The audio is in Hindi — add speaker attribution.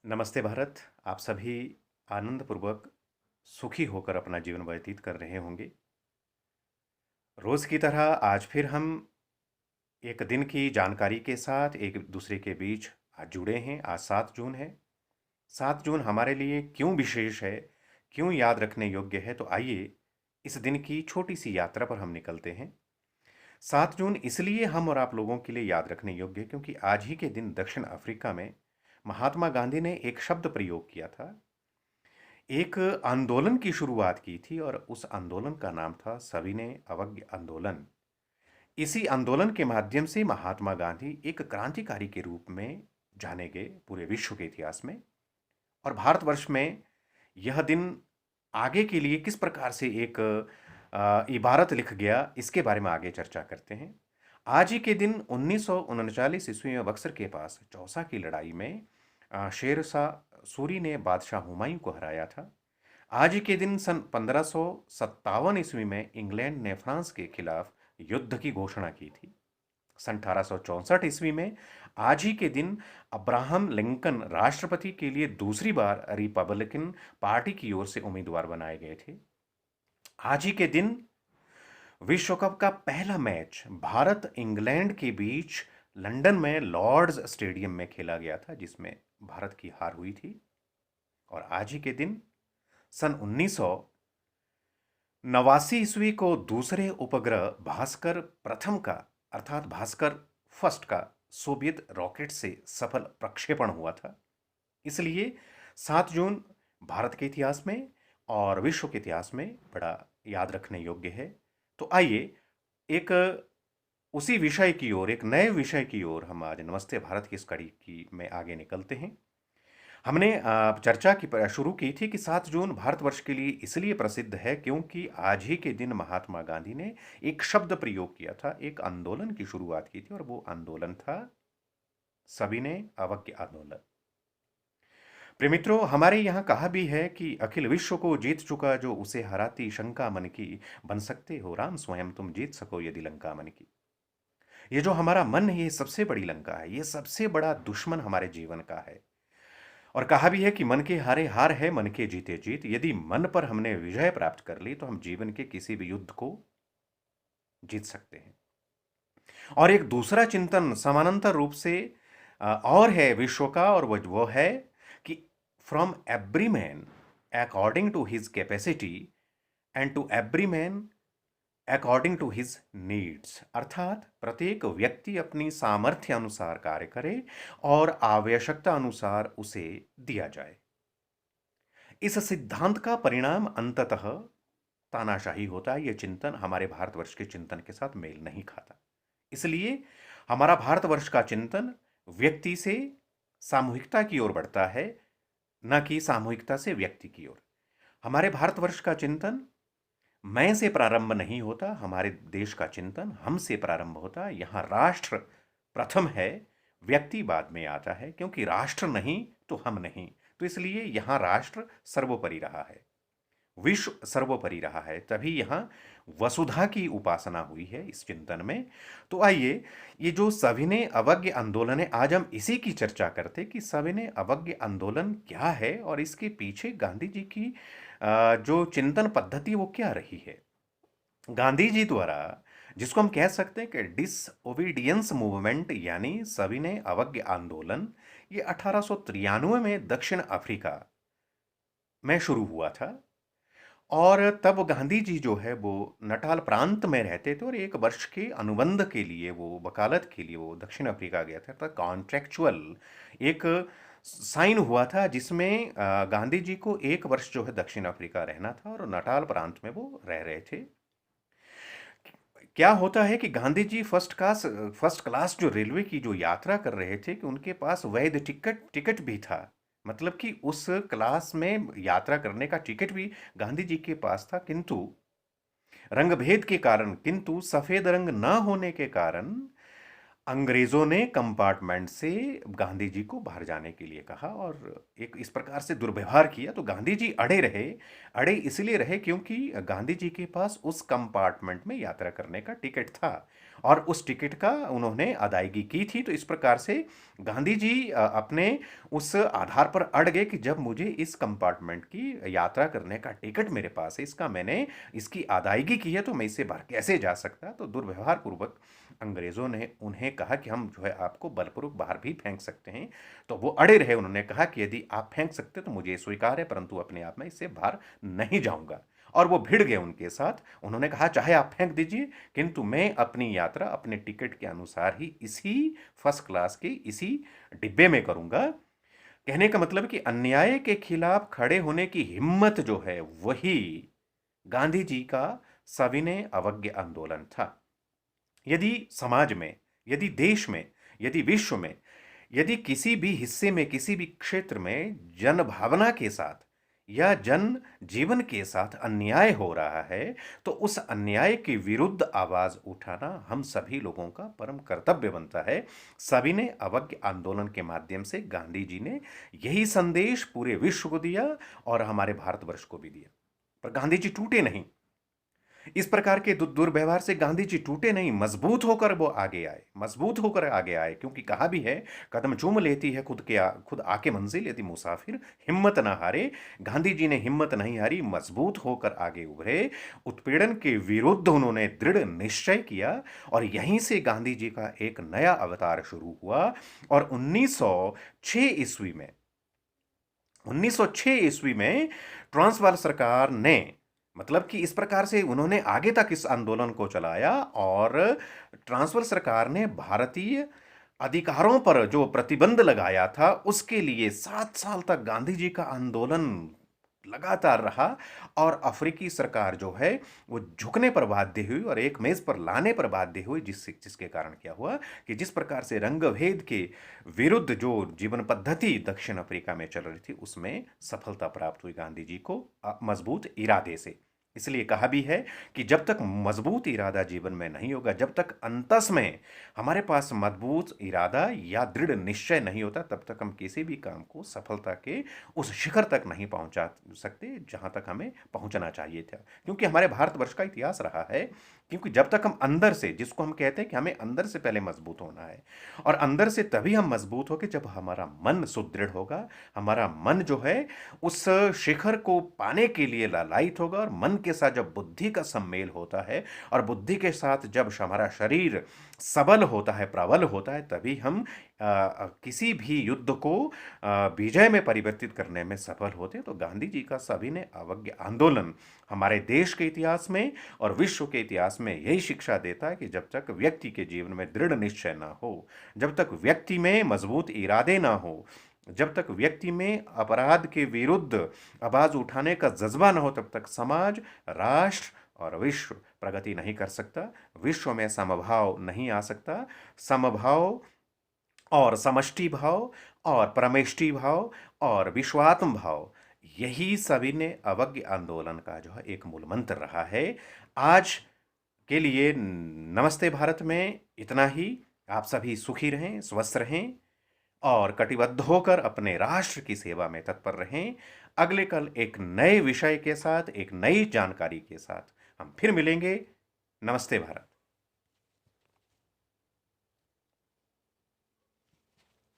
Speaker 1: नमस्ते भारत। आप सभी आनंदपूर्वक सुखी होकर अपना जीवन व्यतीत कर रहे होंगे। रोज़ की तरह आज फिर हम एक दिन की जानकारी के साथ एक दूसरे के बीच आज जुड़े हैं। आज 7 जून है। 7 जून हमारे लिए क्यों विशेष है, क्यों याद रखने योग्य है, तो आइए इस दिन की छोटी सी यात्रा पर हम निकलते हैं। 7 जून इसलिए हम और आप लोगों के लिए याद रखने योग्य है क्योंकि आज ही के दिन दक्षिण अफ्रीका में महात्मा गांधी ने एक शब्द प्रयोग किया था। एक आंदोलन की शुरुआत की थी और उस आंदोलन का नाम था सविनय अवज्ञा आंदोलन। इसी आंदोलन के माध्यम से महात्मा गांधी एक क्रांतिकारी के रूप में जाने गए पूरे विश्व के इतिहास में। और भारतवर्ष में यह दिन आगे के लिए किस प्रकार से एक इबारत लिख गया, इसके बारे में आगे चर्चा करते हैं। आज ही के दिन 1939 ईस्वी में बक्सर के पास चौसा की लड़ाई में शेर शाह सूरी ने बादशाह हुमायूं को हराया था। आज ही के दिन सन 1557 ईस्वी में इंग्लैंड ने फ्रांस के खिलाफ युद्ध की घोषणा की थी। सन 1864 ईस्वी में आज ही के दिन अब्राहम लिंकन राष्ट्रपति के लिए दूसरी बार रिपब्लिकन पार्टी की ओर से उम्मीदवार बनाए गए थे। आज ही के दिन विश्व कप का पहला मैच भारत इंग्लैंड के बीच लंदन में लॉर्ड्स स्टेडियम में खेला गया था, जिसमें भारत की हार हुई थी। और आज ही के दिन सन 1989 ईस्वी को दूसरे उपग्रह भास्कर प्रथम का, अर्थात भास्कर फर्स्ट का सोवियत रॉकेट से सफल प्रक्षेपण हुआ था। इसलिए 7 जून भारत के इतिहास में और विश्व के इतिहास में बड़ा याद रखने योग्य है। तो आइए एक उसी विषय की ओर, एक नए विषय की ओर हम आज नमस्ते भारत की इस कड़ी की में आगे निकलते हैं। हमने चर्चा की शुरू की थी कि 7 जून भारतवर्ष के लिए इसलिए प्रसिद्ध है क्योंकि आज ही के दिन महात्मा गांधी ने एक शब्द प्रयोग किया था, एक आंदोलन की शुरुआत की थी और वो आंदोलन था सविनय अवज्ञा आंदोलन। प्रिय मित्रों, हमारे यहाँ कहा भी है कि अखिल विश्व को जीत चुका जो उसे हराती शंका मन की, बन सकते हो राम स्वयं तुम जीत सको यदि लंका मन की। ये जो हमारा मन है, ये सबसे बड़ी लंका है, ये सबसे बड़ा दुश्मन हमारे जीवन का है। और कहा भी है कि मन के हारे हार है, मन के जीते जीत। यदि मन पर हमने विजय प्राप्त कर ली तो हम जीवन के किसी भी युद्ध को जीत सकते हैं। और एक दूसरा चिंतन समानांतर रूप से और है विश्व का, और वो है कि from every man according to his capacity and to every man according to his needs. अर्थात प्रत्येक व्यक्ति अपनी सामर्थ्य अनुसार कार्य करे और आवश्यकता अनुसार उसे दिया जाए। इस सिद्धांत का परिणाम अंततः तानाशाही होता है। यह चिंतन हमारे भारतवर्ष के चिंतन के साथ मेल नहीं खाता। इसलिए हमारा भारतवर्ष का चिंतन व्यक्ति से सामूहिकता की ओर बढ़ता है, न कि सामूहिकता से व्यक्ति की ओर। हमारे भारतवर्ष का चिंतन मैं से प्रारंभ नहीं होता, हमारे देश का चिंतन हम से प्रारंभ होता है। यहाँ राष्ट्र प्रथम है, व्यक्ति बाद में आता है, क्योंकि राष्ट्र नहीं तो हम नहीं। तो इसलिए यहाँ राष्ट्र सर्वोपरि रहा है, विश्व सर्वोपरि रहा है, तभी यहाँ वसुधा की उपासना हुई है इस चिंतन में। तो आइए, ये जो सविनय अवज्ञा आंदोलन है, आज हम इसी की चर्चा करते कि सविनय अवज्ञा आंदोलन क्या है और इसके पीछे गांधी जी की जो चिंतन पद्धति वो क्या रही है। गांधी जी द्वारा, जिसको हम कह सकते हैं कि डिसओबीडियंस मूवमेंट यानी सविनय अवज्ञा आंदोलन, ये 1893 में दक्षिण अफ्रीका में शुरू हुआ था। और तब गांधी जी जो है वो नटाल प्रांत में रहते थे और 1 वर्ष के अनुबंध के लिए, वो वकालत के लिए वो दक्षिण अफ्रीका गया था। तो कॉन्ट्रेक्चुअल एक साइन हुआ था जिसमें गांधी जी को 1 वर्ष जो है दक्षिण अफ्रीका रहना था और नटाल प्रांत में वो रह रहे थे। क्या होता है कि गांधी जी फर्स्ट क्लास जो रेलवे की जो यात्रा कर रहे थे, कि उनके पास वैध टिकट भी था। मतलब कि उस क्लास में यात्रा करने का टिकट भी गांधी जी के पास था, किंतु रंग भेद के कारण, किंतु सफेद रंग न होने के कारण अंग्रेजों ने कंपार्टमेंट से गांधी जी को बाहर जाने के लिए कहा और एक इस प्रकार से दुर्व्यवहार किया, तो गांधी जी अड़े रहे। अड़े इसलिए रहे क्योंकि गांधी जी के पास उस कंपार्टमेंट में यात्रा करने का टिकट था और उस टिकट का उन्होंने अदायगी की थी। तो इस प्रकार से गांधी जी अपने उस आधार पर अड़ गए कि जब मुझे इस कंपार्टमेंट की यात्रा करने का टिकट मेरे पास है, इसका मैंने इसकी अदायगी की है, तो मैं इससे बाहर कैसे जा सकता। तो दुर्व्यवहार पूर्वक अंग्रेजों ने उन्हें कहा कि हम जो है आपको बलपूर्वक बाहर भी फेंक सकते हैं। तो वो अड़े रहे, उन्होंने कहा कि यदि आप फेंक सकते तो मुझे स्वीकार है, परंतु अपने आप में इससे बाहर नहीं जाऊंगा। और वो भिड़ गए उनके साथ। उन्होंने कहा चाहे आप फेंक दीजिए, किंतु मैं अपनी यात्रा अपने टिकट के अनुसार ही इसी फर्स्ट क्लास के इसी डिब्बे में करूंगा। कहने का मतलब कि अन्याय के खिलाफ खड़े होने की हिम्मत जो है वही गांधी जी का सविनय अवज्ञ आंदोलन था। यदि समाज में, यदि देश में, यदि विश्व में, यदि किसी भी हिस्से में, किसी भी क्षेत्र में जन भावना के साथ या जन जीवन के साथ अन्याय हो रहा है, तो उस अन्याय के विरुद्ध आवाज उठाना हम सभी लोगों का परम कर्तव्य बनता है। सविनय अवज्ञ आंदोलन के माध्यम से गांधी जी ने यही संदेश पूरे विश्व को दिया और हमारे भारतवर्ष को भी दिया। पर गांधी जी टूटे नहीं। इस प्रकार के दुर्व्यवहार से गांधी जी टूटे नहीं, मजबूत होकर वो आगे आए, मजबूत होकर आगे आए। क्योंकि कहा भी है, कदम चूम लेती है खुद आके मंजिल, यदि मुसाफिर हिम्मत ना हारे। गांधी जी ने हिम्मत नहीं हारी, मजबूत होकर आगे उभरे। उत्पीड़न के विरुद्ध उन्होंने दृढ़ निश्चय किया और यहीं से गांधी जी का एक नया अवतार शुरू हुआ। और 1906 ईस्वी में 1906 ईस्वी में ट्रांसवाल सरकार ने, मतलब कि इस प्रकार से उन्होंने आगे तक इस आंदोलन को चलाया और ट्रांसवाल सरकार ने भारतीय अधिकारों पर जो प्रतिबंध लगाया था उसके लिए 7 साल तक गांधी जी का आंदोलन लगातार रहा। और अफ्रीकी सरकार जो है वो झुकने पर बाध्य हुई और एक मेज पर लाने पर बाध्य हुई, जिसके कारण क्या हुआ कि जिस प्रकार से रंगभेद के विरुद्ध जो जीवन पद्धति दक्षिण अफ्रीका में चल रही थी उसमें सफलता प्राप्त हुई गांधी जी को मजबूत इरादे से। इसलिए कहा भी है कि जब तक मजबूत इरादा जीवन में नहीं होगा, जब तक अंतस में हमारे पास मजबूत इरादा या दृढ़ निश्चय नहीं होता, तब तक हम किसी भी काम को सफलता के उस शिखर तक नहीं पहुंचा सकते जहां तक हमें पहुंचना चाहिए था। क्योंकि हमारे भारतवर्ष का इतिहास रहा है, क्योंकि जब तक हम अंदर से, जिसको हम कहते हैं कि हमें अंदर से पहले मजबूत होना है, और अंदर से तभी हम मजबूत होंगे जब हमारा मन सुदृढ़ होगा, हमारा मन जो है उस शिखर को पाने के लिए लालायित होगा। और मन के साथ जब बुद्धि का सम्मेल होता है और बुद्धि के साथ जब हमारा शरीर सबल होता है, प्रबल होता है, तभी हम किसी भी युद्ध को विजय में परिवर्तित करने में सफल होते हैं। तो गांधी जी का सविनय अवज्ञ आंदोलन हमारे देश के इतिहास में और विश्व के इतिहास में यही शिक्षा देता है कि जब तक व्यक्ति के जीवन में दृढ़ निश्चय ना हो, जब तक व्यक्ति में मजबूत इरादे ना हो, जब तक व्यक्ति में अपराध के विरुद्ध आवाज उठाने का जज्बा न हो, तब तक समाज, राष्ट्र और विश्व प्रगति नहीं कर सकता। विश्व में समभाव नहीं आ सकता। समभाव और समष्टि भाव और परमेष्टि भाव और विश्वात्म भाव, यही सविनय अवज्ञ आंदोलन का जो है एक मूल मंत्र रहा है। आज के लिए नमस्ते भारत में इतना ही। आप सभी सुखी रहें, स्वस्थ रहें और कटिबद्ध होकर अपने राष्ट्र की सेवा में तत्पर रहें। अगले कल एक नए विषय के साथ, एक नई जानकारी के साथ हम फिर मिलेंगे। नमस्ते भारत।